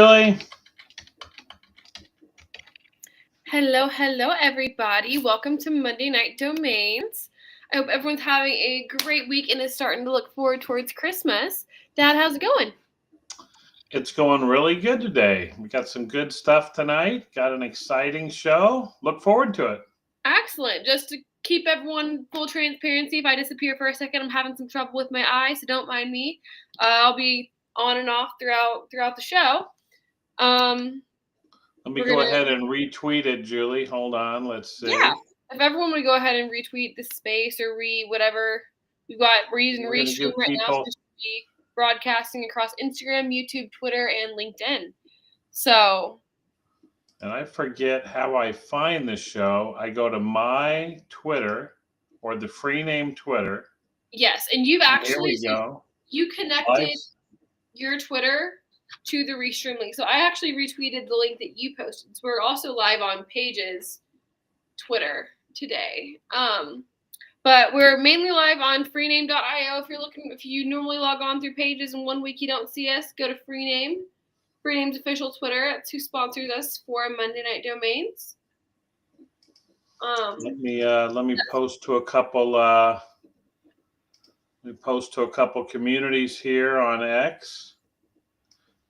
Julie. Hello, everybody. Welcome to Monday Night Domains. I hope everyone's having a great week and is starting to look forward towards Christmas. Dad, how's it going? It's going really good today. We got some good stuff tonight. Got an exciting show. Look forward to it. Excellent. Just to keep everyone full transparency, if I disappear for a second, I'm having some trouble with my eye, so don't mind me. I'll be on and off throughout the show. Let me go ahead and retweet it, Julie. Hold on. Let's see. Yeah. If everyone would go ahead and retweet this space or whatever we're using Restream right now, so this should be broadcasting across Instagram, YouTube, Twitter, and LinkedIn. So. And I forget how I find the show. I go to my Twitter or the Freename Twitter. Yes, and you've actually you connected your Twitter to the Restream link. So I actually retweeted the link that you posted. So we're also live on Paige's Twitter today. But we're mainly live on Freename.io. If you normally log on through Pages and 1 week you don't see us, go to Freename. Freename's official Twitter. That's who sponsors us for Monday Night Domains. Let me post to a couple. Communities here on X,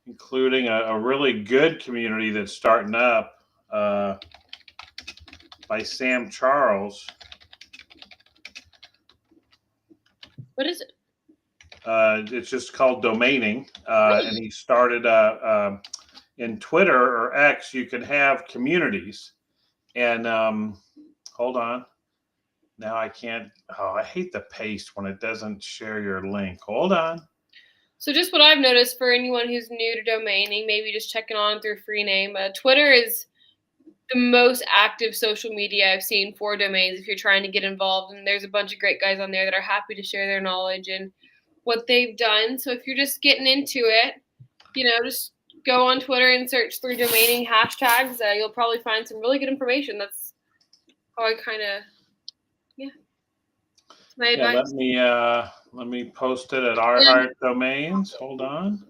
including a really good community that's starting up by Sam Charles. What is it? It's just called Domaining, and he started in Twitter or X. You can have communities, and hold on. Now I can't. Oh, I hate the paste when it doesn't share your link. Hold on. So just what I've noticed for anyone who's new to domaining, maybe just checking on through Freename, Twitter is the most active social media I've seen for domains if you're trying to get involved. And there's a bunch of great guys on there that are happy to share their knowledge and what they've done. So if you're just getting into it, just go on Twitter and search through domaining hashtags. You'll probably find some really good information. That's how I kind of, my advice. Let me post it at Our Heart Domains. Hold on.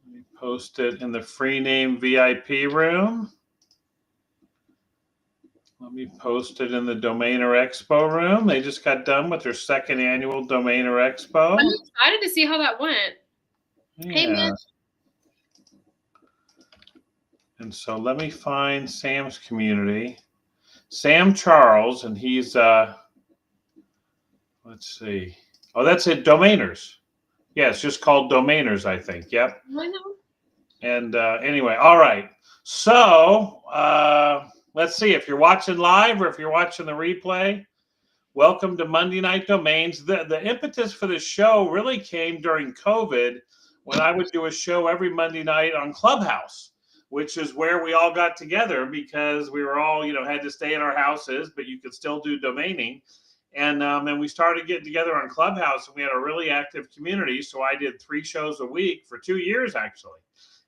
Let me post it in the Freename VIP room. Let me post it in the Domainer Expo room. They just got done with their second annual Domainer Expo. I'm excited to see how that went. Yeah. Hey, man. And so let me find Sam's community. Sam Charles, and he's let's see. Oh, that's it. Domainers. Yeah, it's just called Domainers, I think. Yep. I know. And anyway, all right. So let's see if you're watching live or if you're watching the replay. Welcome to Monday Night Domains. The impetus for this show really came during COVID when I would do a show every Monday night on Clubhouse, which is where we all got together because we were all, had to stay in our houses, but you could still do domaining. And we started getting together on Clubhouse, and we had a really active community. So I did 3 shows a week for 2 years, actually.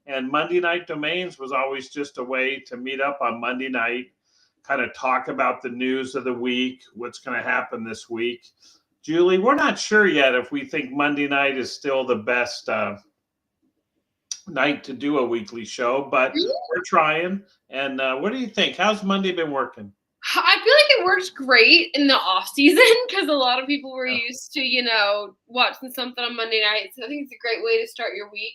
And Monday Night Domains was always just a way to meet up on Monday night, kind of talk about the news of the week, what's going to happen this week. Julie, we're not sure yet if we think Monday night is still the best night to do a weekly show, but we're trying. And what do you think? How's Monday been working? I feel like it works great in the off season because a lot of people were used to, watching something on Monday night. So I think it's a great way to start your week.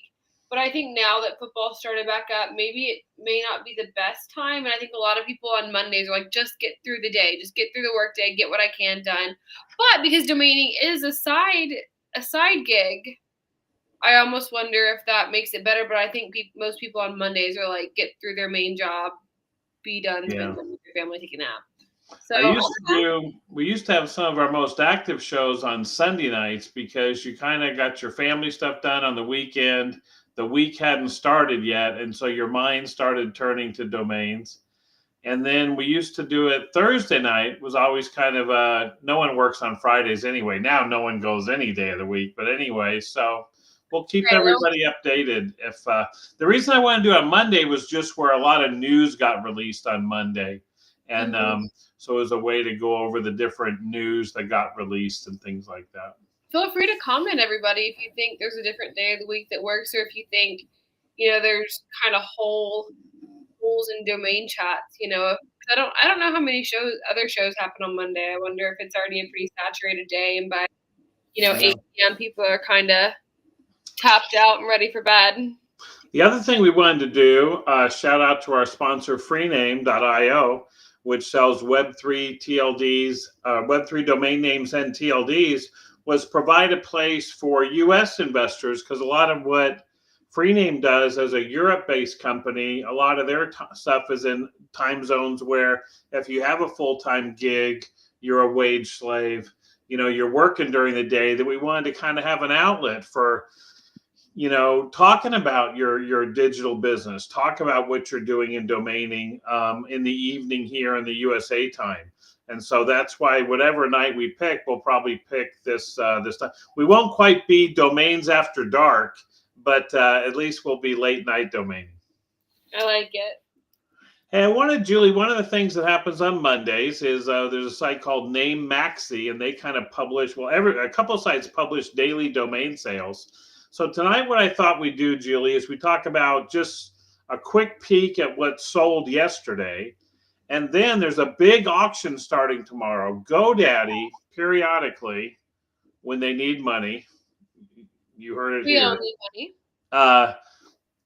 But I think now that football started back up, maybe it may not be the best time. And I think a lot of people on Mondays are like, just get through the day, just get through the work day, get what I can done. But because domaining is a side gig, I almost wonder if that makes it better. But I think most people on Mondays are like, get through their main job, be done, spend time with your family, take a nap. So we used to have some of our most active shows on Sunday nights because you kind of got your family stuff done on the weekend. The week hadn't started yet, and so your mind started turning to domains. And then we used to do it Thursday night. Was always kind of no one works on Fridays anyway. Now no one goes any day of the week, but anyway, so we'll keep everybody updated. If the reason I wanted to do it on Monday was just where a lot of news got released on Monday, and so it was a way to go over the different news that got released and things like that. Feel free to comment, everybody, if you think there's a different day of the week that works, or if you think there's kind of holes in domain chats. I don't know how many other shows happen on Monday. I wonder if it's already a pretty saturated day, and by 8 p.m. people are kind of tapped out and ready for bed. The other thing we wanted to do, shout out to our sponsor, Freename.io, which sells Web3 TLDs, Web3 domain names and TLDs, was provide a place for U.S. investors, because a lot of what Freename does as a Europe-based company, a lot of their stuff is in time zones where if you have a full-time gig, you're a wage slave, you're working during the day, that we wanted to kind of have an outlet for talking about your digital business, talk about what you're doing in domaining in the evening here in the USA time. And so that's why whatever night we pick, we'll probably pick this time. We won't quite be domains after dark, but at least we'll be late night domaining. I like it. Hey, Julie, one of the things that happens on Mondays is there's a site called Name Maxi, and they kind of publish, a couple of sites publish daily domain sales. So tonight, what I thought we'd do, Julie, is we talk about just a quick peek at what sold yesterday. And then there's a big auction starting tomorrow. GoDaddy, periodically, when they need money, you heard it we here. all need money.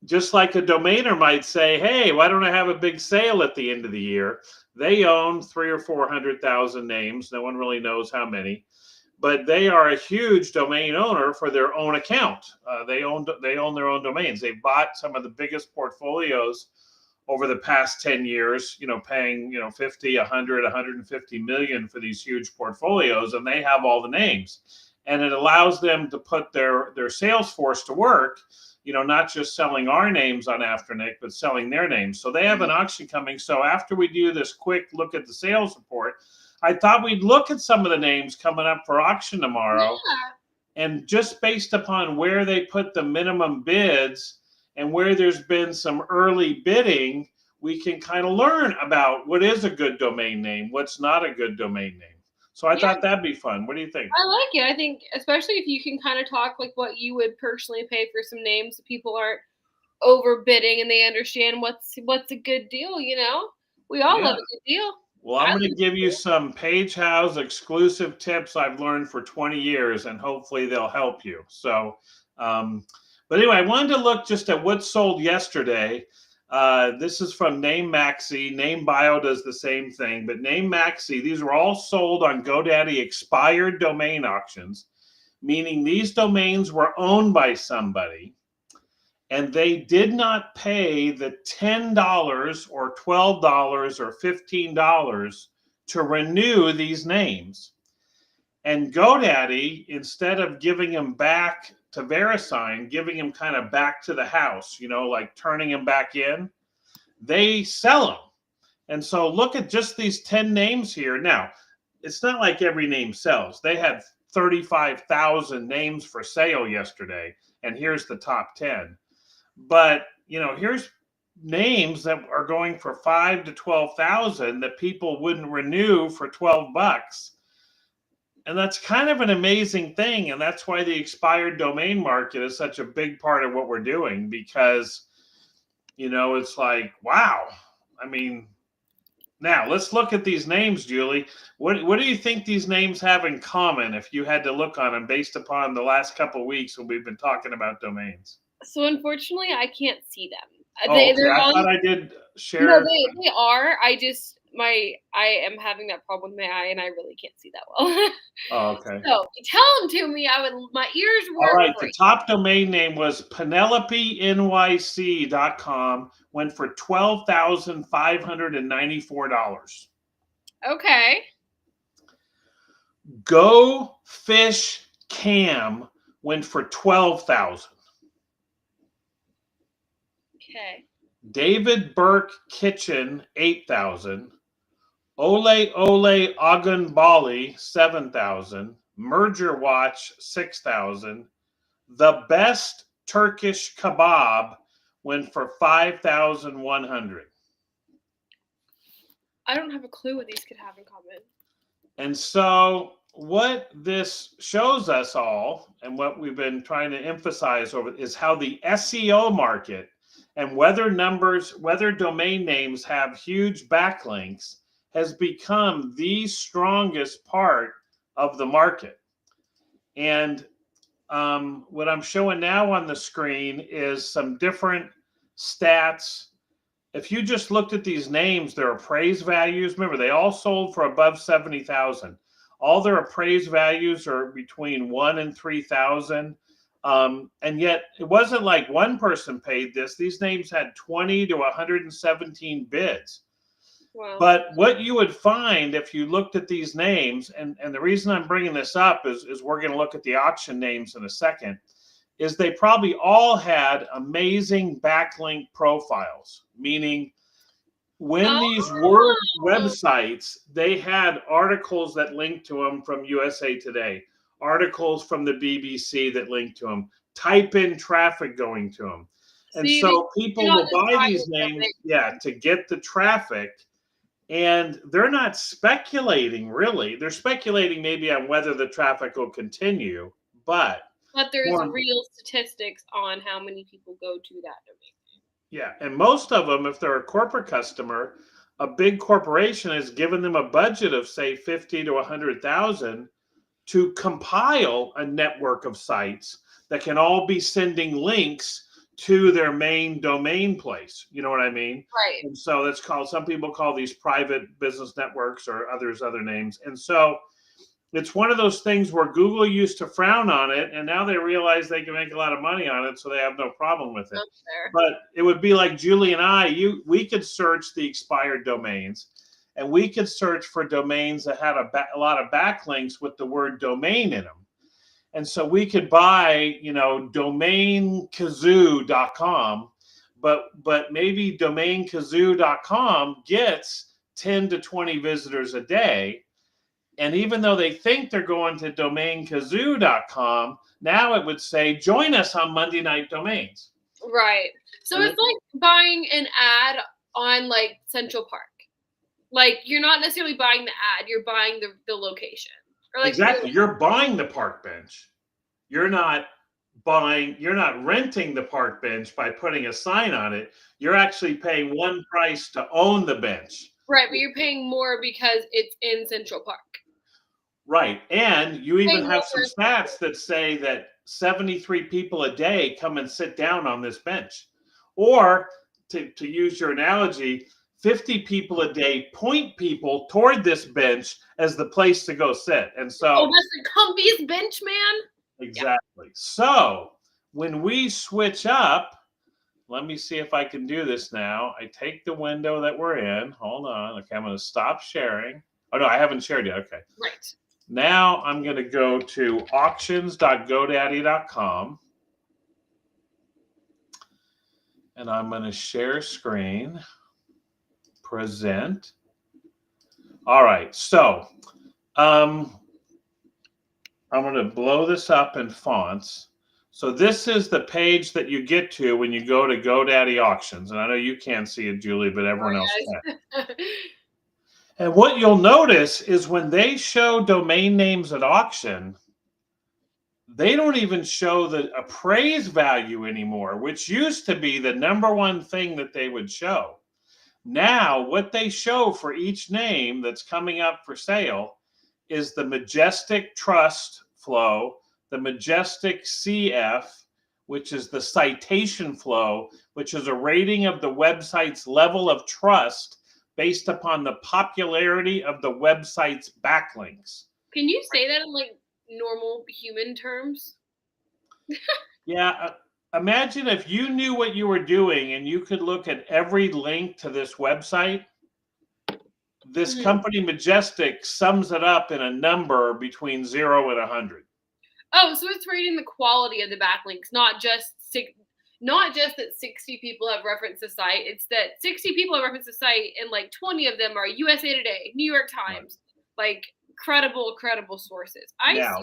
Just like a domainer might say, hey, why don't I have a big sale at the end of the year? They own 300,000 or 400,000 names. No one really knows how many. But they are a huge domain owner for their own account. They own their own domains. They bought some of the biggest portfolios over the past 10 years, paying 50, 100, 150 million for these huge portfolios, and they have all the names. And it allows them to put their sales force to work, not just selling our names on Afternic, but selling their names. So they have an auction coming. So after we do this quick look at the sales report, I thought we'd look at some of the names coming up for auction tomorrow. Yeah. And just based upon where they put the minimum bids and where there's been some early bidding, we can kind of learn about what is a good domain name, what's not a good domain name. So I thought that'd be fun. What do you think? I like it. I think especially if you can kind of talk like what you would personally pay for some names so people aren't overbidding and they understand what's a good deal, We all love a good deal. Well, I'm going to give you some Page House exclusive tips I've learned for 20 years, and hopefully they'll help you. So, but anyway, I wanted to look just at what sold yesterday. This is from Name Maxi. Name Bio does the same thing, but Name Maxi, these were all sold on GoDaddy expired domain auctions, meaning these domains were owned by somebody, and they did not pay the $10 or $12 or $15 to renew these names. And GoDaddy, instead of giving them back to VeriSign, giving them kind of back to the house, like turning them back in, they sell them. And so look at just these 10 names here. Now, it's not like every name sells. They had 35,000 names for sale yesterday, and here's the top 10. But, here's names that are going for 5,000 to 12,000 that people wouldn't renew for $12. And that's kind of an amazing thing. And that's why the expired domain market is such a big part of what we're doing, because, it's like, wow. I mean, now let's look at these names, Julie. What do you think these names have in common if you had to look on them based upon the last couple of weeks when we've been talking about domains? So unfortunately, I can't see them. I thought I did share. No, they are. I am having that problem with my eye, and I really can't see that well. Oh, okay. So tell them to me. My ears work. All right. The top domain name was PenelopeNYC.com. Went for $12,594. Okay. Go Fish Cam went for $12,000. Okay. David Burke Kitchen, $8,000. Ole Ole Agun Bali, $7,000. Merger Watch, $6,000. The Best Turkish Kebab went for $5,100. I don't have a clue what these could have in common. And so what this shows us all, and what we've been trying to emphasize over, is how the SEO market and whether domain names have huge backlinks has become the strongest part of the market. And what I'm showing now on the screen is some different stats. If you just looked at these names, their appraised values, remember they all sold for above 70,000. All their appraised values are between 1 and 3,000. And yet it wasn't like one person paid this. These names had 20 to 117 bids. Wow. But what you would find if you looked at these names, and the reason I'm bringing this up is we're going to look at the auction names in a second, is they probably all had amazing backlink profiles, meaning when these were websites, they had articles that linked to them from USA Today, articles from the BBC that linked to them, type-in traffic going to them. And so people will buy these names, to get the traffic. And they're not speculating, really. They're speculating maybe on whether the traffic will continue, but there's real statistics on how many people go to that domain. Yeah, and most of them, if they're a corporate customer, a big corporation has given them a budget of, say, 50 to 100,000 to compile a network of sites that can all be sending links to their main domain place. You know what I mean? Right. And so that's called, some people call these private business networks, or others other names. And so it's one of those things where Google used to frown on it, and now they realize they can make a lot of money on it, so they have no problem with it. But it would be like Julie and I, we could search the expired domains, and we could search for domains that had a lot of backlinks with the word domain in them. And so we could buy, domainkazoo.com, but maybe domainkazoo.com gets 10 to 20 visitors a day. And even though they think they're going to domainkazoo.com, now it would say, join us on Monday Night Domains. Right. So it's like buying an ad on like Central Park. Like you're not necessarily buying the ad, you're buying the location. Or like exactly. You're buying the park bench. You're not renting the park bench by putting a sign on it. You're actually paying one price to own the bench. Right, but you're paying more because it's in Central Park. Right. And you even have some stats that say that 73 people a day come and sit down on this bench. Or to use your analogy, 50 people a day point people toward this bench as the place to go sit. And so that's the comfiest bench, man. Exactly. Yeah. So when we switch up, let me see if I can do this now. I take the window that we're in. Hold on. Okay, I'm going to stop sharing. Oh, no, I haven't shared yet. Okay. Right. Now I'm going to go to auctions.godaddy.com. And I'm going to share screen. Present. All right. So I'm going to blow this up in fonts. So this is the page that you get to when you go to GoDaddy Auctions. And I know you can't see it, Julie, but everyone else can. And what you'll notice is when they show domain names at auction, they don't even show the appraised value anymore, which used to be the number one thing that they would show. Now, what they show for each name that's coming up for sale is the Majestic Trust flow, the Majestic CF, which is the citation flow, which is a rating of the website's level of trust based upon the popularity of the website's backlinks. Can you say that in like normal human terms? Yeah. Imagine if you knew what you were doing and you could look at every link to this website. This company Majestic sums it up in a number between 0 and 100. Oh, so it's rating the quality of the backlinks, not just that 60 people have referenced the site. It's that 60 people have referenced the site, and like 20 of them are USA Today, New York Times, like credible sources.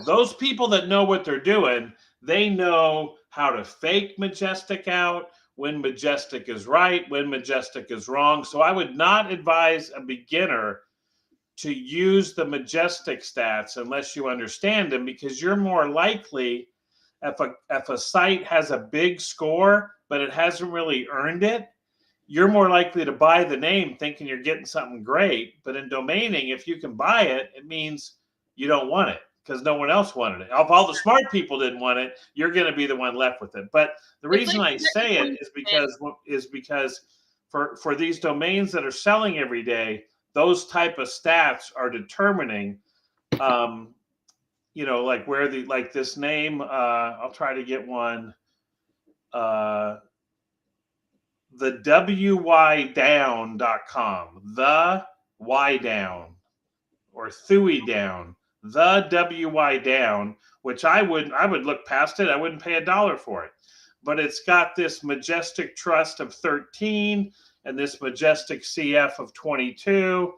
Those people that know what they're doing, they know how to fake Majestic out, when Majestic is right, when Majestic is wrong. So I would not advise a beginner to use the Majestic stats unless you understand them, because you're more likely if a site has a big score, but it hasn't really earned it, you're more likely to buy the name thinking you're getting something great. But in domaining, if you can buy it, it means you don't want it because no one else wanted it. If all the smart people didn't want it, you're going to be the one left with it. But the It's reason like I say it is because for these domains that are selling every day, those type of stats are determining, like where like this name. I'll try to get one. The wydown.com, the y down or Thuy down, the wy down, which I would look past it. I wouldn't pay $1 for it, but it's got this majestic trust of 13 and this majestic CF of 22,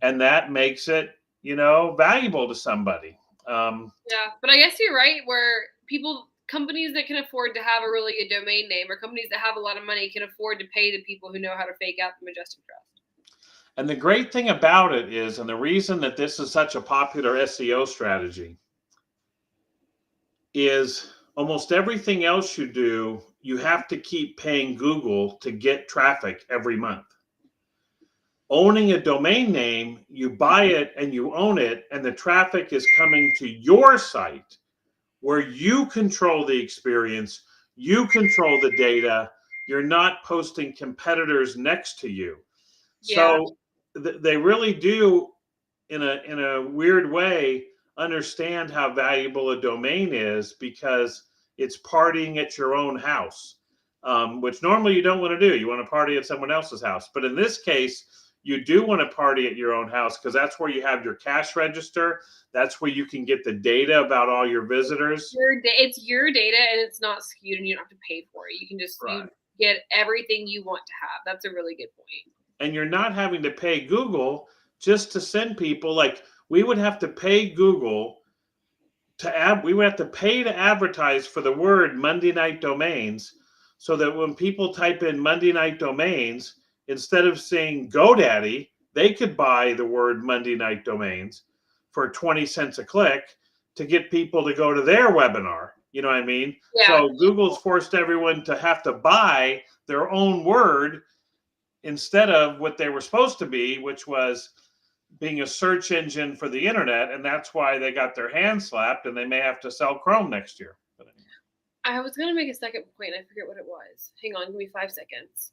and that makes it valuable to somebody. Yeah, but I guess you're right. Where companies that can afford to have a really good domain name, or companies that have a lot of money, can afford to pay the people who know how to fake out the majestic trust. And the great thing about it is, and the reason that this is such a popular SEO strategy, is almost everything else you do, you have to keep paying Google to get traffic every month. Owning a domain name, you buy it and you own it, and the traffic is coming to your site where you control the experience, you control the data, you're not posting competitors next to you. Yeah. So they really do, in a weird way, understand how valuable a domain is, because it's partying at your own house, which normally you don't want to do. You want to party at someone else's house. But in this case, you do want to party at your own house because that's where you have your cash register. That's where you can get the data about all your visitors. It's your data, and it's not skewed, and you don't have to pay for it. You can just you get everything you want to have. That's a really good point. And you're not having to pay Google just to send people. Like, we would have to pay Google we would have to pay to advertise for the word Monday Night Domains, so that when people type in Monday Night Domains, instead of saying GoDaddy, they could buy the word Monday Night Domains for 20 cents a click to get people to go to their webinar. You know what I mean? Yeah. So Google's forced everyone to have to buy their own word instead of what they were supposed to be, which was being a search engine for the internet. And that's why they got their hands slapped, and they may have to sell Chrome next year. But anyway. I was going to make a second point. I forget what it was. Hang on, give me 5 seconds.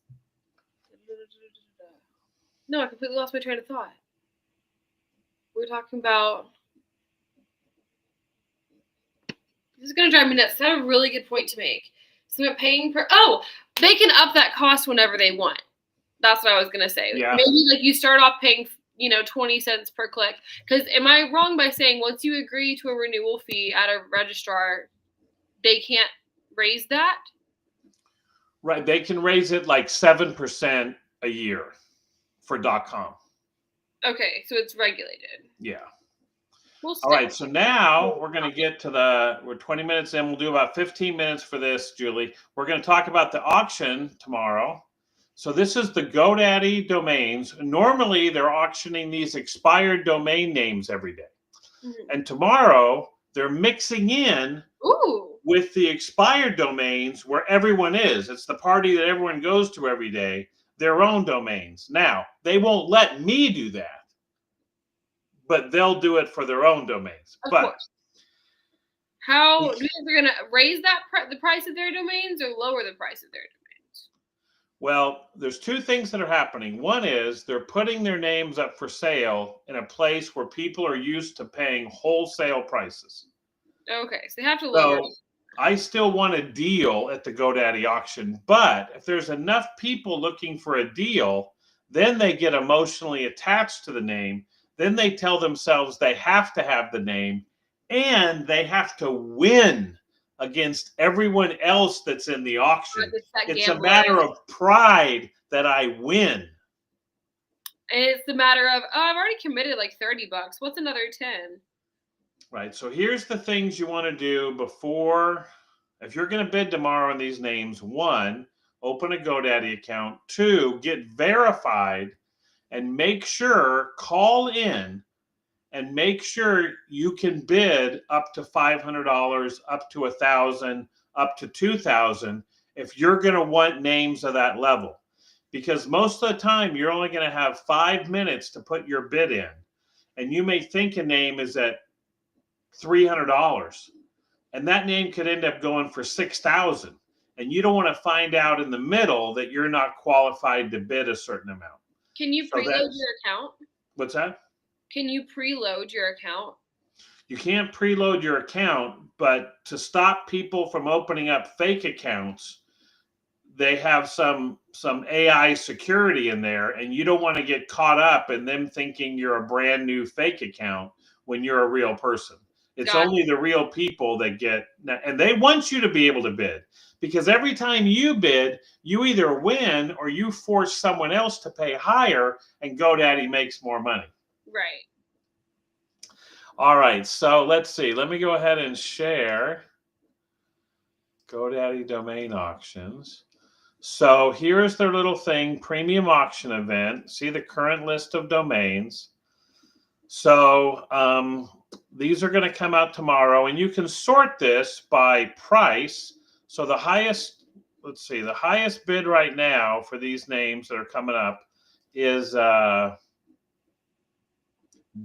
No, I completely lost my train of thought. We were talking about... This is going to drive me nuts. That's a really good point to make. So I'm paying per... Oh, they can up that cost whenever they want. That's what I was going to say. Yeah. Maybe like you start off paying 20 cents per click. Because am I wrong by saying once you agree to a renewal fee at a registrar, they can't raise that? Right. They can raise it like 7% a year for .com. Okay, so it's regulated. Yeah. All right. So now we're going to get to we're 20 minutes in. We'll do about 15 minutes for this, Julie. We're going to talk about the auction tomorrow. So this is the GoDaddy domains. Normally, they're auctioning these expired domain names every day. Mm-hmm. And tomorrow, they're mixing in with the expired domains where everyone is. It's the party that everyone goes to every day, their own domains. Now, they won't let me do that, but they'll do it for their own domains. Of course. How do you think they're going to raise the price of their domains or lower the price of their domains? Well, there's two things that are happening. One is they're putting their names up for sale in a place where people are used to paying wholesale prices. Okay, so they have to lower. So I still want a deal at the GoDaddy auction, but if there's enough people looking for a deal, then they get emotionally attached to the name. Then they tell themselves they have to have the name, and they have to win against everyone else that's in the auction. It's a matter of pride that I win. And it's the matter of, I've already committed like $30. What's another 10? Right. So here's the things you want to do before, if you're going to bid tomorrow on these names. 1, open a GoDaddy account. 2, get verified and make sure, call in and make sure you can bid up to $500, up to $1,000, up to $2,000 if you're going to want names of that level. Because most of the time you're only going to have 5 minutes to put your bid in. And you may think a name is at $300, and that name could end up going for $6,000. And you don't want to find out in the middle that you're not qualified to bid a certain amount. Can you preload your account? What's that? Can you preload your account? You can't preload your account, but to stop people from opening up fake accounts, they have some AI security in there, and you don't want to get caught up in them thinking you're a brand new fake account when you're a real person. It's only the real people that get, and they want you to be able to bid, because every time you bid, you either win or you force someone else to pay higher, and GoDaddy makes more money. Right. All right, so let's see. Let me go ahead and share GoDaddy domain auctions. So here's their little thing, premium auction event. See the current list of domains. So these are going to come out tomorrow, and you can sort this by price. So the highest, let's see, the highest bid right now for these names that are coming up is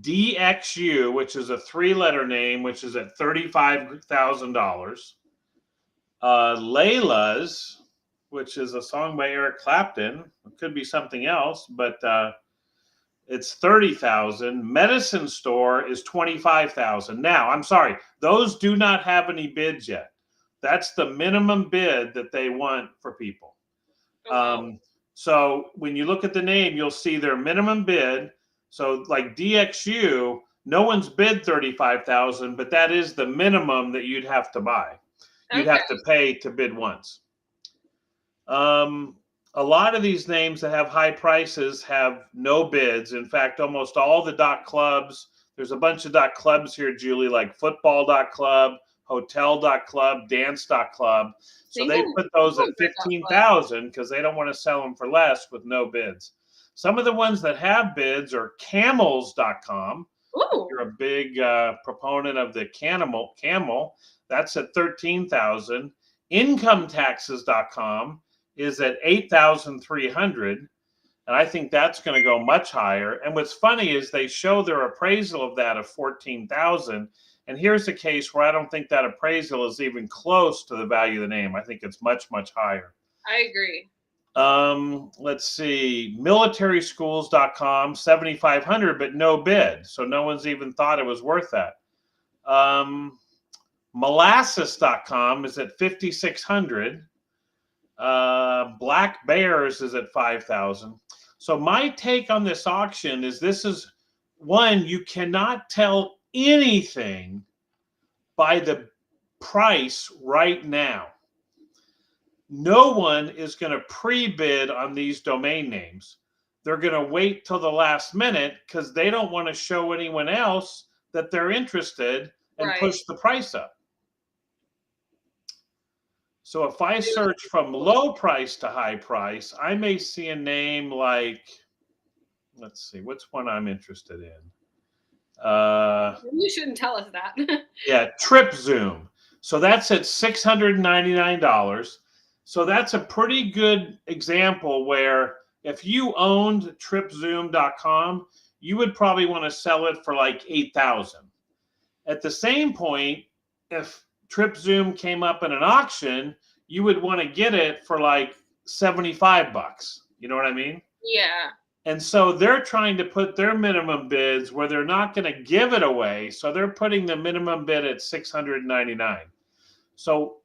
DXU, which is a 3-letter name, which is at $35,000. Layla's, which is a song by Eric Clapton. It could be something else, but it's $30,000. Medicine Store is $25,000. Now, I'm sorry, those do not have any bids yet. That's the minimum bid that they want for people. So when you look at the name, you'll see their minimum bid. So like DXU, no one's bid $35,000, but that is the minimum that you'd have to buy. You'd have to pay to bid once. A lot of these names that have high prices have no bids. In fact, almost all the .clubs, there's a bunch of .clubs here, Julie, like football.club, hotel.club, dance.club. So they put those at $15,000 because they don't want to sell them for less with no bids. Some of the ones that have bids are camels.com. You're a big proponent of the camel. That's at $13,000. Incometaxes.com is at $8,300, and I think that's going to go much higher. And what's funny is they show their appraisal of that of $14,000, and here's a case where I don't think that appraisal is even close to the value of the name. I think it's much, much higher. I agree. Let's see, militaryschools.com, $7,500, but no bid, so no one's even thought it was worth that. Molasses.com is at $5,600. Black Bears is at $5,000. So my take on this auction is this is one, you cannot tell anything by the price right now. No one is going to pre-bid on these domain names. They're going to wait till the last minute because they don't want to show anyone else that they're interested and push the price up. So if I search from low price to high price, I may see a name like, let's see, what's one I'm interested in? You shouldn't tell us that. Yeah, TripZoom. So that's at $699. So that's a pretty good example where if you owned tripzoom.com, you would probably want to sell it for like $8,000. At the same point, if TripZoom came up in an auction, you would want to get it for like $75. You know what I mean? Yeah. And so they're trying to put their minimum bids where they're not going to give it away. So they're putting the minimum bid at $699. So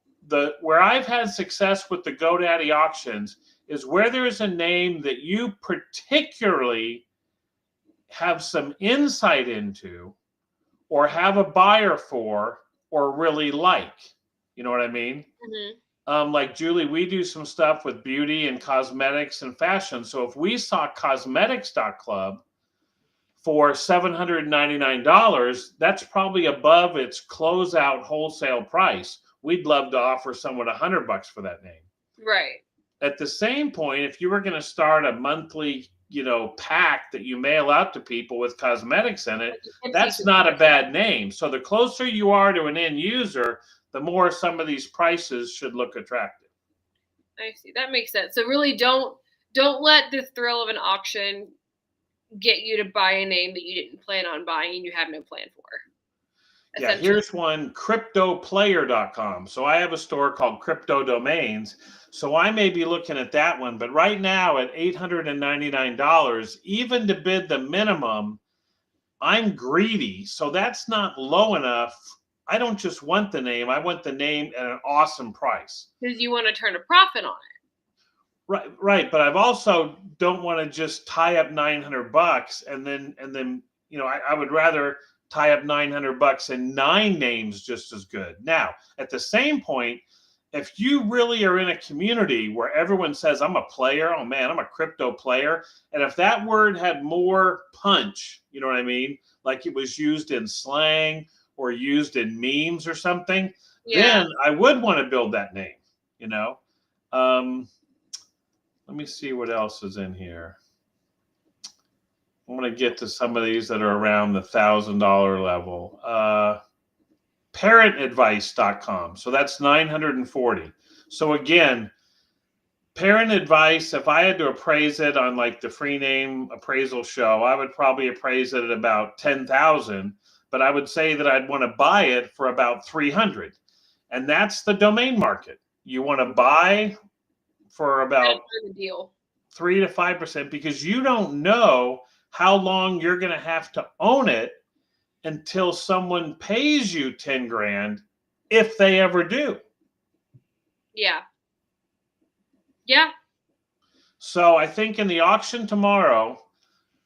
where I've had success with the GoDaddy auctions is where there's a name that you particularly have some insight into or have a buyer for or really like. You know what I mean? Mm-hmm. Like Julie, we do some stuff with beauty and cosmetics and fashion. So if we saw cosmetics.club for $799, that's probably above its closeout wholesale price. We'd love to offer someone $100 for that name. Right. At the same point, if you were going to start a monthly pack that you mail out to people with cosmetics in it, Like that's not a bad name. So the closer you are to an end user, the more some of these prices should look attractive. I see. That makes sense. So really don't let the thrill of an auction get you to buy a name that you didn't plan on buying and you have no plan for. Yeah, here's one, cryptoplayer.com. So I have a store called Crypto Domains. So I may be looking at that one, but right now at $899, even to bid the minimum, I'm greedy. So that's not low enough. I don't just want the name. I want the name at an awesome price. Because you want to turn a profit on it. Right. But I've also don't want to just tie up $900 and then I would rather tie up $900 and 9 names just as good. Now, at the same point, if you really are in a community where everyone says, I'm a player, oh man, I'm a crypto player. And if that word had more punch, you know what I mean? Like it was used in slang or used in memes or something, then I would want to build that name, Let me see what else is in here. I'm going to get to some of these that are around the $1,000 level. Parentadvice.com. So that's $940. So again, parent advice, if I had to appraise it on like the Freename appraisal show, I would probably appraise it at about $10,000, but I would say that I'd want to buy it for about $300. And that's the domain market. You want to buy for about 3 to 5% because you don't know how long you're going to have to own it until someone pays you 10 grand, if they ever do. Yeah. Yeah. So I think in the auction tomorrow,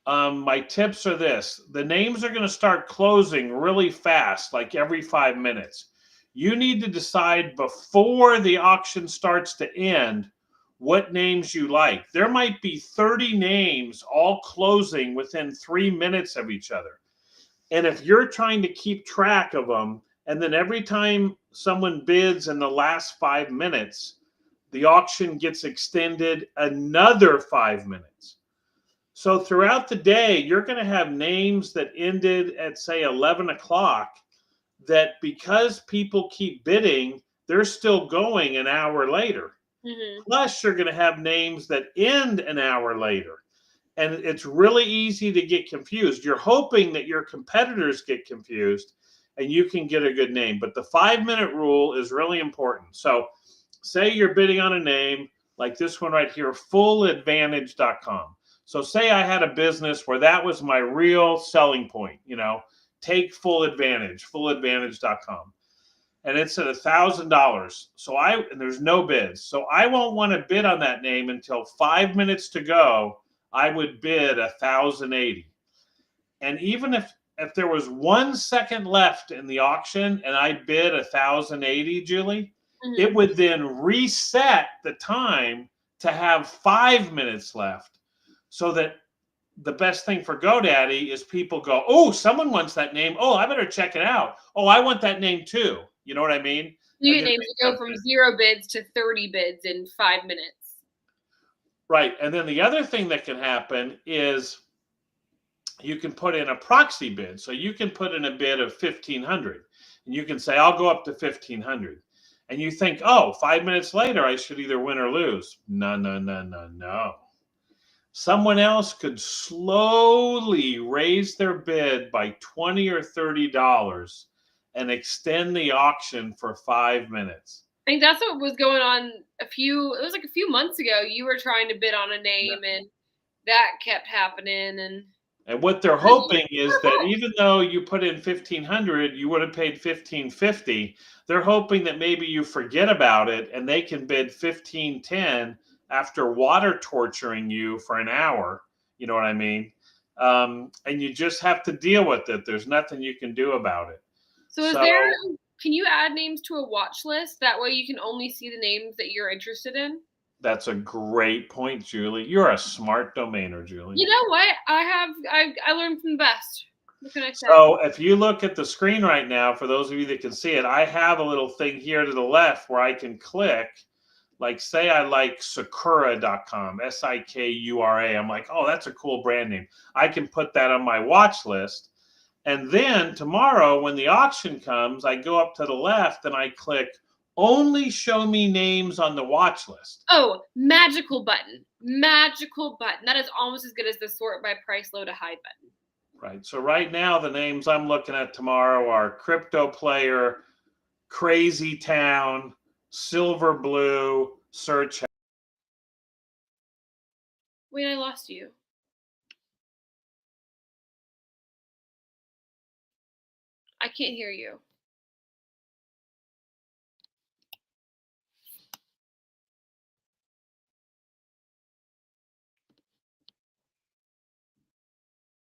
my tips are this. The names are going to start closing really fast, like every 5 minutes. You need to decide before the auction starts to end what names you like. There might be 30 names all closing within 3 minutes of each other. And if you're trying to keep track of them, and then every time someone bids in the last 5 minutes, the auction gets extended another 5 minutes. So throughout the day, you're going to have names that ended at, say, 11 o'clock that because people keep bidding, they're still going an hour later. Mm-hmm. Plus, you're going to have names that end an hour later. And it's really easy to get confused. You're hoping that your competitors get confused and you can get a good name. But the 5-minute rule is really important. So say you're bidding on a name like this one right here, fulladvantage.com. So say I had a business where that was my real selling point, take full advantage, fulladvantage.com. And it's at $1,000. And there's no bids. So I won't want to bid on that name until 5 minutes to go. I would bid $1,080. And even if there was 1 second left in the auction and I bid $1,080, Julie, Mm-hmm. it would then reset the time to have 5 minutes left. So that the best thing for GoDaddy is people go, oh, someone wants that name. Oh, I better check it out. Oh, I want that name too. You know what I mean? You get names that go from 0 bids to 30 bids in 5 minutes. Right. And then the other thing that can happen is you can put in a proxy bid. So you can put in a bid of 1,500 and you can say, I'll go up to 1,500. And you think, oh, 5 minutes later, I should either win or lose. No. Someone else could slowly raise their bid by $20 or $30 and extend the auction for 5 minutes. I think that's what was going on a few months ago. You were trying to bid on a name and that kept happening. And what they're hoping is that even though you put in 1,500, you would have paid 1,550. They're hoping that maybe you forget about it and they can bid 1,510 after water torturing you for an hour. You know what I mean? And you just have to deal with it. There's nothing you can do about it. So can you add names to a watch list? That way you can only see the names that you're interested in? That's a great point, Julie. You're a smart domainer, Julie. You know what? I learned from the best. What can I say? So if you look at the screen right now, for those of you that can see it, I have a little thing here to the left where I can click Like say I like sakura.com, Sikura. I'm like, oh, that's a cool brand name. I can put that on my watch list. And then tomorrow when the auction comes, I go up to the left and I click only show me names on the watch list. Oh, magical button. Magical button. That is almost as good as the sort by price low to high button. Right. So right now the names I'm looking at tomorrow are Crypto Player, Crazy Town, Silver Blue, Search. Wait, I lost you. I can't hear you.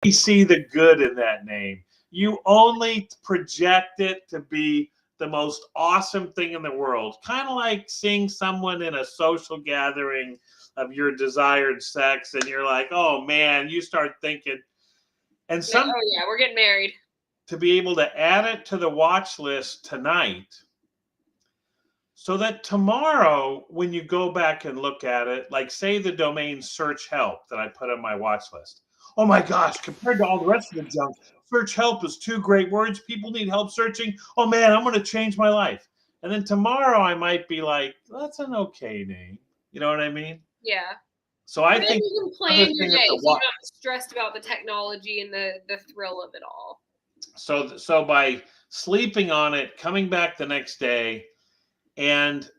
You see the good in that name. You only project it to be the most awesome thing in the world. Kind of like seeing someone in a social gathering of your desired sex, and you're like, oh man, you start thinking. And Like, oh yeah, we're getting married. To be able to add it to the watch list tonight, so that tomorrow, when you go back and look at it, like say the domain search help that I put on my watch list. Oh my gosh, compared to all the rest of the junk, search help is 2 great words. People need help searching. Oh man, I'm going to change my life. And then tomorrow I might be like, that's an okay name. You know what I mean? Yeah. So I think you can plan your day, so you're not stressed about the technology and the thrill of it all. So by sleeping on it, coming back the next day, and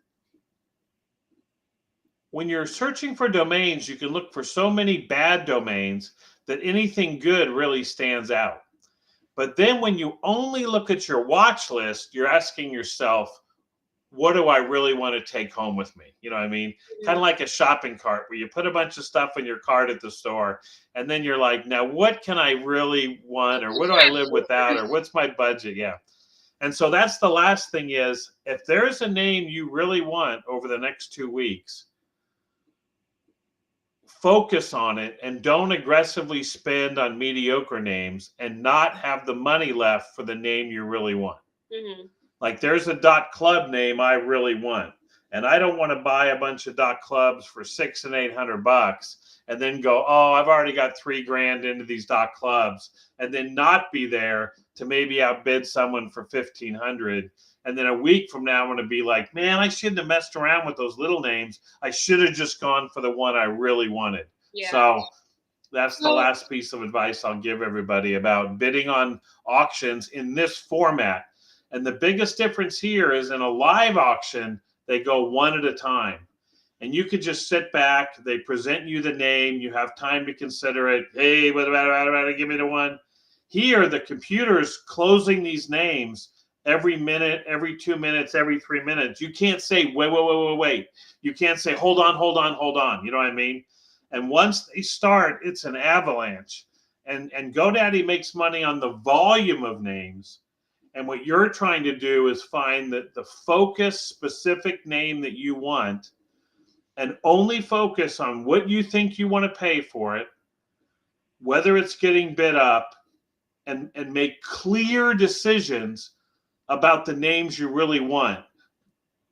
when you're searching for domains, you can look for so many bad domains that anything good really stands out. But then when you only look at your watch list, you're asking yourself, what do I really want to take home with me? You know what I mean? Mm-hmm. Kind of like a shopping cart where you put a bunch of stuff in your cart at the store, and then you're like, now what can I really want, or what do I live without, or what's my budget? Yeah. And so that's the last thing is, if there's a name you really want over the next 2 weeks, focus on it and don't aggressively spend on mediocre names and not have the money left for the name you really want. Mm-hmm. Like there's a .club name I really want, and I don't want to buy a bunch of .clubs for $600 and $800 and then go, oh, I've already got $3,000 into these .clubs, and then not be there to maybe outbid someone for $1,500. And then a week from now, I'm going to be like, man, I shouldn't have messed around with those little names. I should have just gone for the one I really wanted. Yeah. So that's the last piece of advice I'll give everybody about bidding on auctions in this format. And the biggest difference here is in a live auction, they go one at a time. And you could just sit back. They present you the name. You have time to consider it. Hey, what about it? Give me the one. Here, the computer's closing these names every minute, every 2 minutes, every 3 minutes. You can't say, wait. You can't say, hold on. You know what I mean? And once they start, it's an avalanche. And GoDaddy makes money on the volume of names. And what you're trying to do is find the focused, specific name that you want and only focus on what you think you want to pay for it, whether it's getting bid up, and make clear decisions about the names you really want.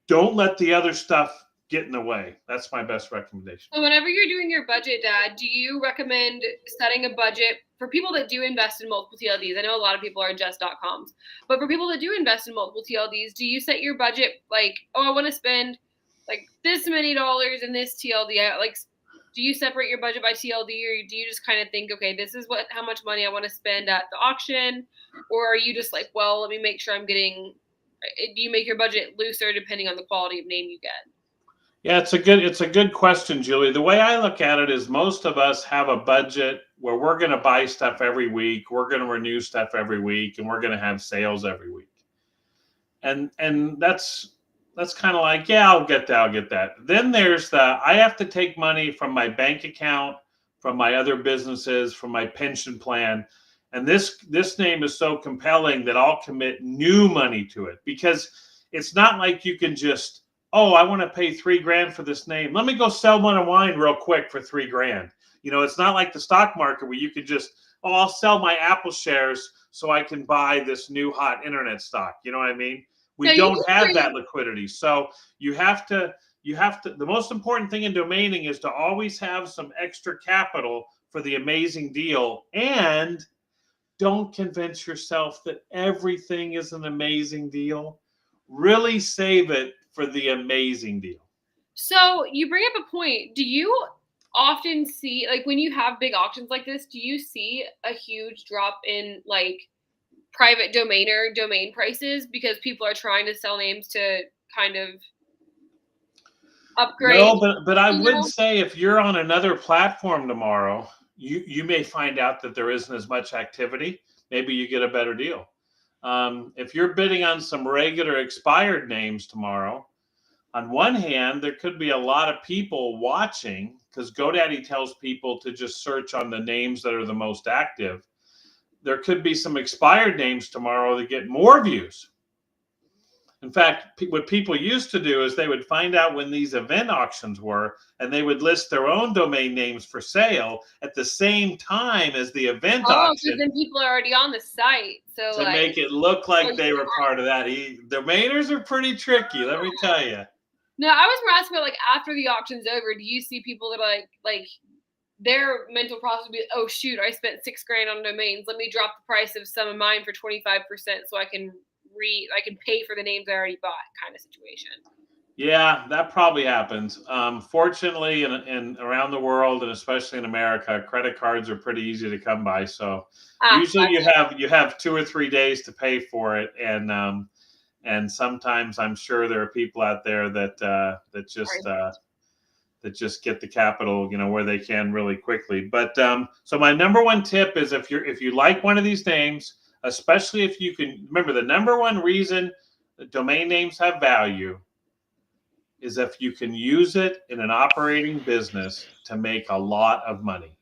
Don't let the other stuff get in the way. That's my best recommendation. So whenever you're doing your budget, Dad, do you recommend setting a budget for people that do invest in multiple TLDs? I know a lot of people are just .coms, but for people that do invest in multiple TLDs, do you set your budget like, oh, I want to spend like this many dollars in this TLD? Like, do you separate your budget by TLD, or do you just kind of think, okay, this is how much money I want to spend at the auction? Or are you just like, well, let me make sure I'm getting, do you make your budget looser depending on the quality of name you get? Yeah, it's a good question, Julie. The way I look at it is most of us have a budget where we're going to buy stuff every week, we're going to renew stuff every week, and we're going to have sales every week. And that's kind of like, yeah, I'll get that. Then there's I have to take money from my bank account, from my other businesses, from my pension plan. And this name is so compelling that I'll commit new money to it, because it's not like you can just, oh, I want to pay $3,000 for this name. Let me go sell one of wine real quick for $3,000. You know, it's not like the stock market where you can just, oh, I'll sell my Apple shares so I can buy this new hot internet stock. You know what I mean? We don't have that liquidity. So you have to you have to, the most important thing in domaining is to always have some extra capital for the amazing deal, and don't convince yourself that everything is an amazing deal. Really save it for the amazing deal. So you bring up a point. Do you often see, like, when you have big auctions like this, do you see a huge drop in like private domainer domain prices because people are trying to sell names to kind of upgrade? No, but I would say if you're on another platform tomorrow, you may find out that there isn't as much activity. Maybe you get a better deal. If you're bidding on some regular expired names tomorrow, on one hand, there could be a lot of people watching because GoDaddy tells people to just search on the names that are the most active. There could be some expired names tomorrow that get more views. In fact, what people used to do is they would find out when these event auctions were, and they would list their own domain names for sale at the same time as the event auction. Because then people are already on the site, so to make it look like they were part of that. Domainers are pretty tricky, let me tell you. No, I was more asking about like after the auction's over, do you see people that are like their mental process would be, oh shoot, I spent $6,000 on domains. Let me drop the price of some of mine for 25% so I can pay for the names I already bought, kind of situation. Yeah, that probably happens. Fortunately, in around the world and especially in America, credit cards are pretty easy to come by. So usually you have 2 or 3 days to pay for it, and sometimes I'm sure there are people out there that just get the capital, where they can really quickly. But so my number one tip is if you like one of these names, especially if you can remember the number one reason that domain names have value is if you can use it in an operating business to make a lot of money,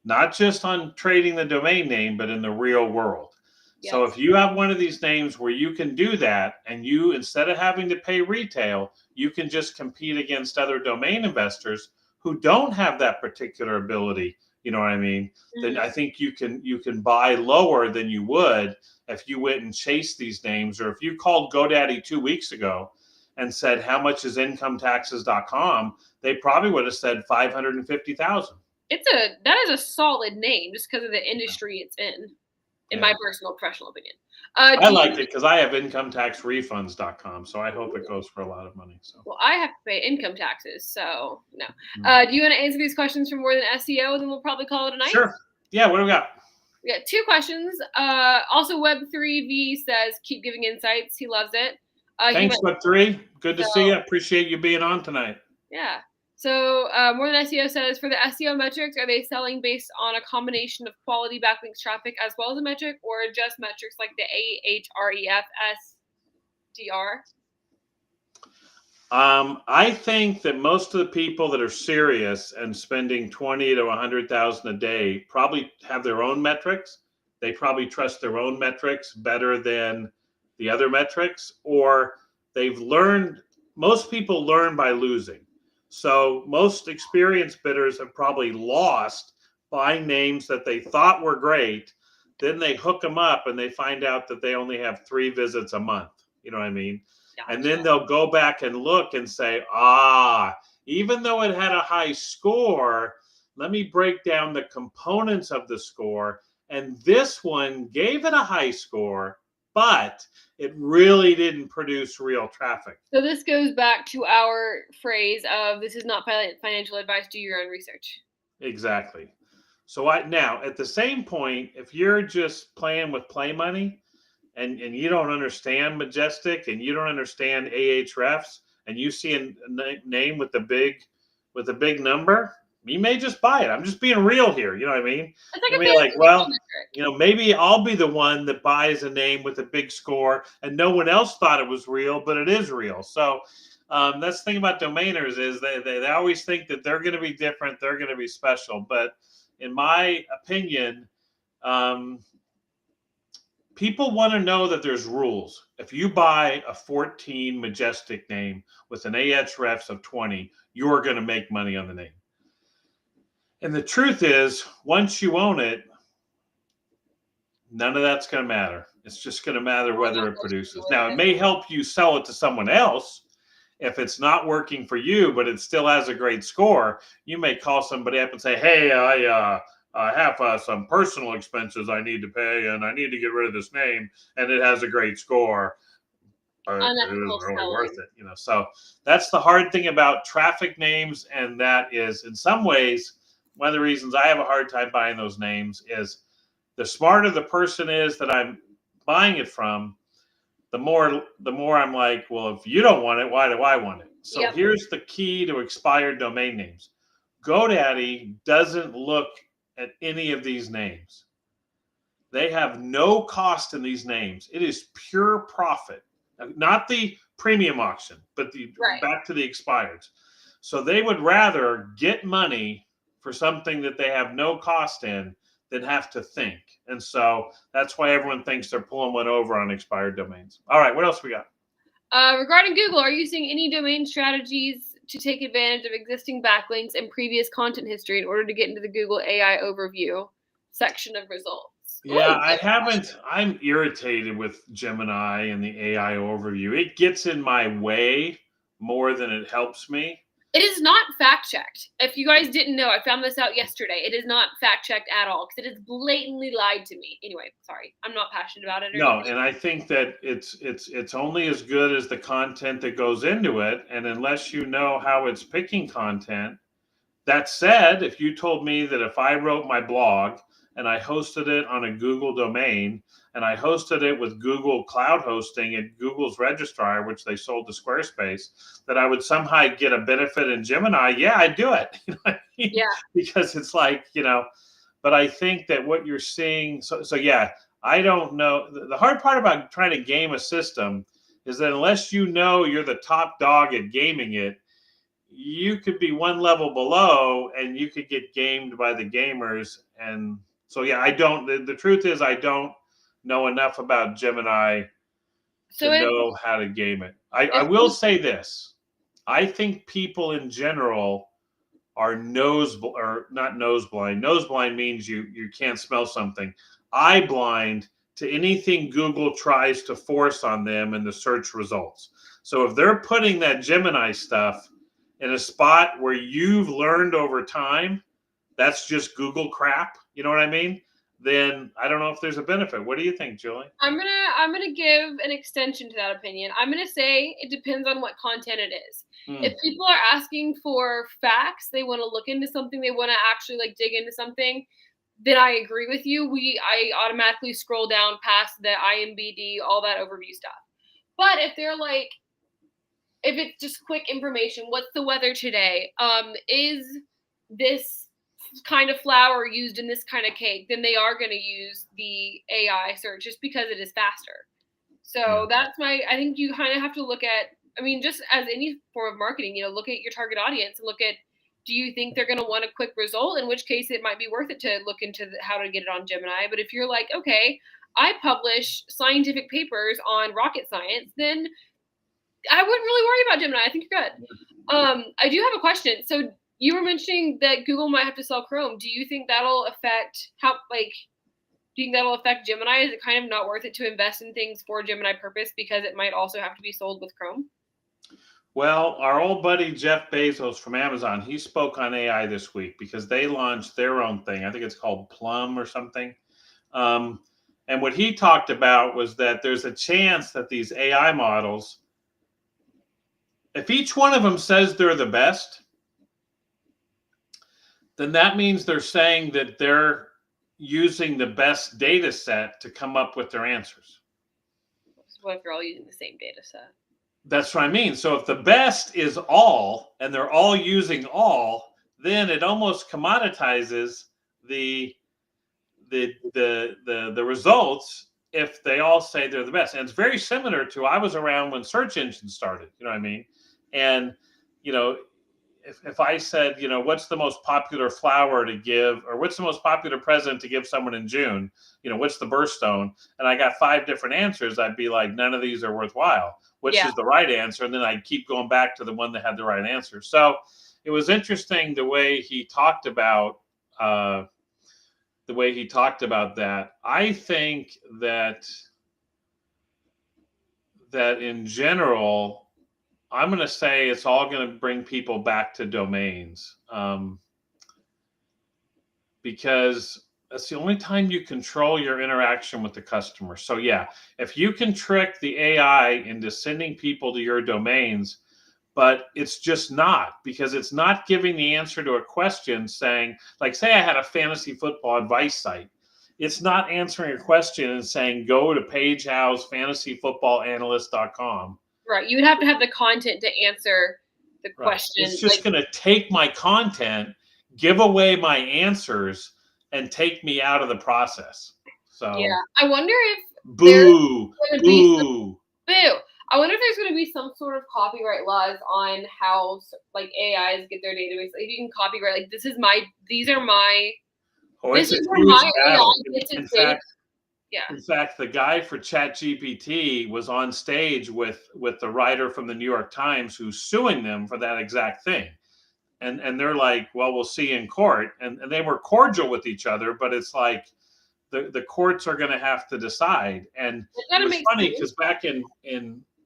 not just on trading the domain name, but in the real world. Yes. So if you have one of these names where you can do that, and you, instead of having to pay retail, you can just compete against other domain investors who don't have that particular ability, you know what I mean? Mm-hmm. Then I think you can buy lower than you would if you went and chased these names, or if you called GoDaddy 2 weeks ago and said, how much is incometaxes.com? They probably would have said 550,000. That is a solid name just because of the industry it's in my personal professional opinion. I liked it because I have incometaxrefunds.com, so I hope it goes for a lot of money. So. Well, I have to pay income taxes, so no. Mm-hmm. Do you want to answer these questions for more than SEO, and then we'll probably call it a night? Sure. Yeah, what do we got? We got 2 questions. Also, Web3V says, keep giving insights. He loves it. Thanks, Web3. Good to see you. Appreciate you being on tonight. Yeah. So More Than SEO says, for the SEO metrics, are they selling based on a combination of quality backlinks traffic as well as a metric, or just metrics like the Ahrefs DR? I think that most of the people that are serious and spending 20 to 100,000 a day probably have their own metrics. They probably trust their own metrics better than the other metrics, or they've learned. Most people learn by losing. So most experienced bidders have probably lost buying names that they thought were great. Then they hook them up and they find out that they only have 3 visits a month. You know what I mean? Gotcha. And then they'll go back and look and say, even though it had a high score, let me break down the components of the score. And this one gave it a high score, but it really didn't produce real traffic. So this goes back to our phrase of, this is not financial advice, do your own research. Exactly. So now, at the same point, if you're just playing with play money and you don't understand Majestic and you don't understand Ahrefs, and you see a name with a big number, you may just buy it. I'm just being real here. You know what I mean? Maybe I'll be the one that buys a name with a big score and no one else thought it was real, but it is real. So that's the thing about domainers is they always think that they're going to be different. They're going to be special. But in my opinion, people want to know that there's rules. If you buy a 14 Majestic name with an Ahrefs of 20, you're going to make money on the name. And the truth is, once you own it, none of that's going to matter. It's just going to matter whether it produces. Now, it may help you sell it to someone else if it's not working for you, but it still has a great score, you may call somebody up and say, hey, I have some personal expenses I need to pay, and I need to get rid of this name, and it has a great score. But it Unethical isn't really worth selling. it, So that's the hard thing about traffic names, and that is, in some ways, one of the reasons I have a hard time buying those names is the smarter the person is that I'm buying it from, the more I'm like, well, if you don't want it, why do I want it? So Yep. here's the key to expired domain names. GoDaddy doesn't look at any of these names. They have no cost in these names. It is pure profit, not the premium auction, but Right. back to the expired. So they would rather get money for something that they have no cost in than have to think. And so that's why everyone thinks they're pulling one over on expired domains. All right, what else we got? Regarding Google, are you seeing any domain strategies to take advantage of existing backlinks and previous content history in order to get into the Google AI overview section of results? Yeah, Ooh, I haven't. I'm irritated with Gemini and the AI overview. It gets in my way more than it helps me. it is not fact checked. If you guys didn't know, I found this out yesterday. It is not fact checked at all because it has blatantly lied to me. Anyway, sorry, I'm not passionate about it or No, anything. and I think that it's only as good as the content that goes into it, and unless you know how it's picking content. That said, if you told me that if I wrote my blog and I hosted it on a Google domain and I hosted it with Google Cloud Hosting at Google's registrar, which they sold to Squarespace, that I would somehow get a benefit in Gemini, yeah, I'd do it. You know what I mean? Yeah. Because it's like, but I think that what you're seeing, so yeah, I don't know. The hard part about trying to game a system is that unless you know you're the top dog at gaming it, you could be one level below and you could get gamed by the gamers. And so, yeah, I don't, the truth is, I don't know enough about Gemini So to know how to game it. I will say this. I think people in general are not nose blind. Nose blind means you can't smell something. Eye blind to anything Google tries to force on them in the search results. So if they're putting that Gemini stuff in a spot where you've learned over time that's just Google crap, you know what I mean? Then I don't know if there's a benefit. What do you think, Julie? I'm gonna give an extension to that opinion. I'm gonna say it depends on what content it is. If people are asking for facts, they want to look into something, they want to actually like dig into something, then I agree with you. I automatically scroll down past the IMBD, all that overview stuff. But if they're like, if it's just quick information, what's the weather today? Is this kind of flour used in this kind of cake? Then they are going to use the AI search just because it is faster. So that's I think you kind of have to look at, I mean, just as any form of marketing, look at your target audience and look at, do you think they're going to want a quick result? In which case it might be worth it to look into how to get it on Gemini. But if you're like, okay, I publish scientific papers on rocket science, then I wouldn't really worry about Gemini. I think you're good. I do have a question. So you were mentioning that Google might have to sell Chrome. Do you think that'll affect do you think that'll affect Gemini? Is it kind of not worth it to invest in things for Gemini purpose because it might also have to be sold with Chrome? Well, our old buddy Jeff Bezos from Amazon, he spoke on AI this week because they launched their own thing. I think it's called Plum or something. And what he talked about was that there's a chance that these AI models, if each one of them says they're the best, then that means they're saying that they're using the best data set to come up with their answers. What if they're all using the same data set? That's what I mean. So if the best is all and they're all using all, then it almost commoditizes the results if they all say they're the best. And it's very similar to, I was around when search engines started, you know what I mean? And if I said, what's the most popular flower to give, or what's the most popular present to give someone in June, what's the birthstone? And I got 5 different answers, I'd be like, none of these are worthwhile. Which is the right answer? And then I'd keep going back to the one that had the right answer. So it was interesting the way he talked about that. I think that in general, I'm going to say it's all going to bring people back to domains, because that's the only time you control your interaction with the customer. So yeah, if you can trick the AI into sending people to your domains, but it's just not, because it's not giving the answer to a question saying, like, say I had a fantasy football advice site. It's not answering a question and saying, go to pagehousefantasyfootballanalyst.com. Right. You would have to have the content to answer the Right. question. It's just going to take my content, give away my answers, and take me out of the process. Yeah. So, I wonder if there's boo, going to be some boo. boo. I wonder if there's going to be some sort of copyright laws on how like AIs get their database. Like, if you can copyright, like, these are my, Oh, this it's a is where huge my battle. AI gets In its data. fact, Yeah. In fact, the guy for ChatGPT was on stage with the writer from the New York Times who's suing them for that exact thing. And they're like, well, we'll see in court. And they were cordial with each other, but it's like the courts are going to have to decide. And It it kind of was makes funny sense. because back in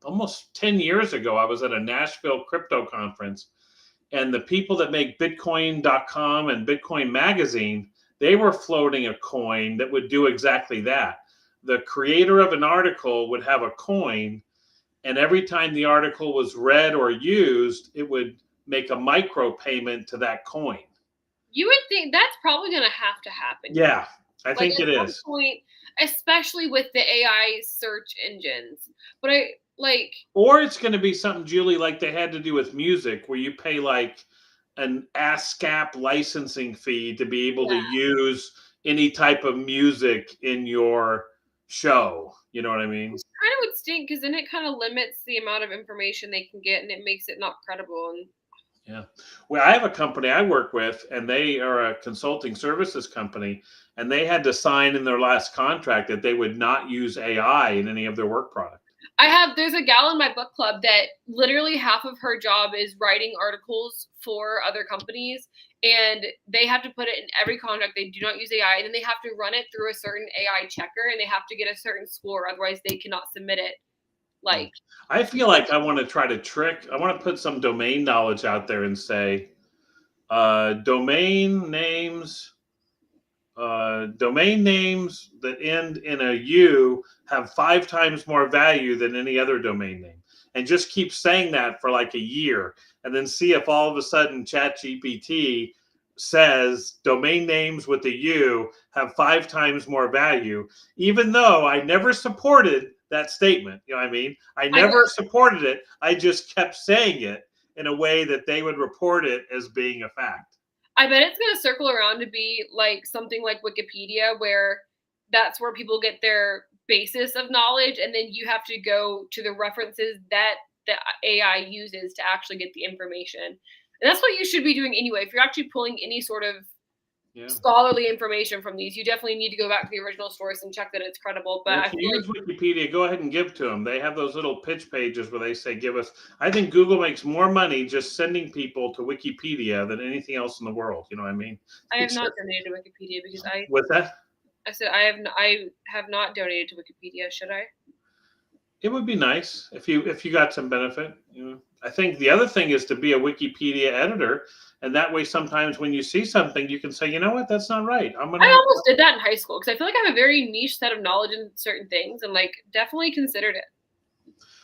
almost 10 years ago, I was at a Nashville crypto conference, and the people that make Bitcoin.com and Bitcoin Magazine, they were floating a coin that would do exactly that. The creator of an article would have a coin, and every time the article was read or used, it would make a micro payment to that coin. You would think that's probably going to happen. Yeah, I Like, think at it some is. point, especially with the AI search engines. But I like, Or it's going to be something, Julie, like they had to do with music, where you pay like an ASCAP licensing fee to be able to yeah, use any type of music in your show. You know what I mean? which kind of would stink because then it kind of limits the amount of information they can get and it makes it not credible. And Yeah. Well, I have a company I work with, and they are a consulting services company, and they had to sign in their last contract that they would not use AI in any of their work product. there's a gal in my book club that literally half of her job is writing articles for other companies, and they have to put it in every contract. They do not use AI, and then they have to run it through a certain AI checker, and they have to get a certain score, otherwise they cannot submit it. Yeah. Like, I feel like I want to try to I want to put some domain knowledge out there and say, domain names, domain names that end in a U have 5 times more value than any other domain name, and just keep saying that for like a year, and then see if all of a sudden ChatGPT says domain names with a U have 5 times more value, even though I never supported that statement. You know what I mean? I I never supported it. I just kept saying it in a way that they would report it as being a fact. I bet it's going to circle around to be like something like Wikipedia, where that's where people get their basis of knowledge, and then you have to go to the references that the AI uses to actually get the information. And that's what you should be doing anyway. If you're actually pulling any sort of Yeah. scholarly information from these, you definitely need to go back to the original source and check that it's credible. But Well, I if feel you like use Wikipedia, go ahead and give to them. They have those little pitch pages where they say, give us. I think Google makes more money just sending people to Wikipedia than anything else in the world. You know what I mean? I have not donated to Wikipedia because With that, I said I have not donated to Wikipedia. Should I? it would be nice if you got some benefit. You know, I think the other thing is to be a Wikipedia editor, and that way, sometimes when you see something, you can say, you know what, that's not right. I'm I gonna. almost did that in high school because I feel like I have a very niche set of knowledge in certain things, and like definitely considered it.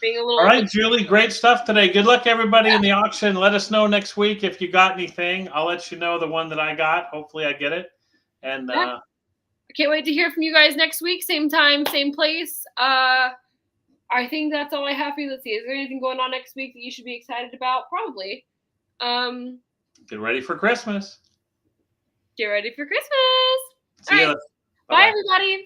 Being a All little right, Julie, great stuff today. Good luck, everybody, in the auction. Let us know next week if you got anything. I'll let you know the one that I got. Hopefully, I get it. And yeah. I can't wait to hear from you guys next week, same time, same place. I think that's all I have for you. Let's see. Is there anything going on next week that you should be excited about? Probably. Get ready for Christmas. Get ready for Christmas. See All you. right. Bye-bye. Bye, everybody.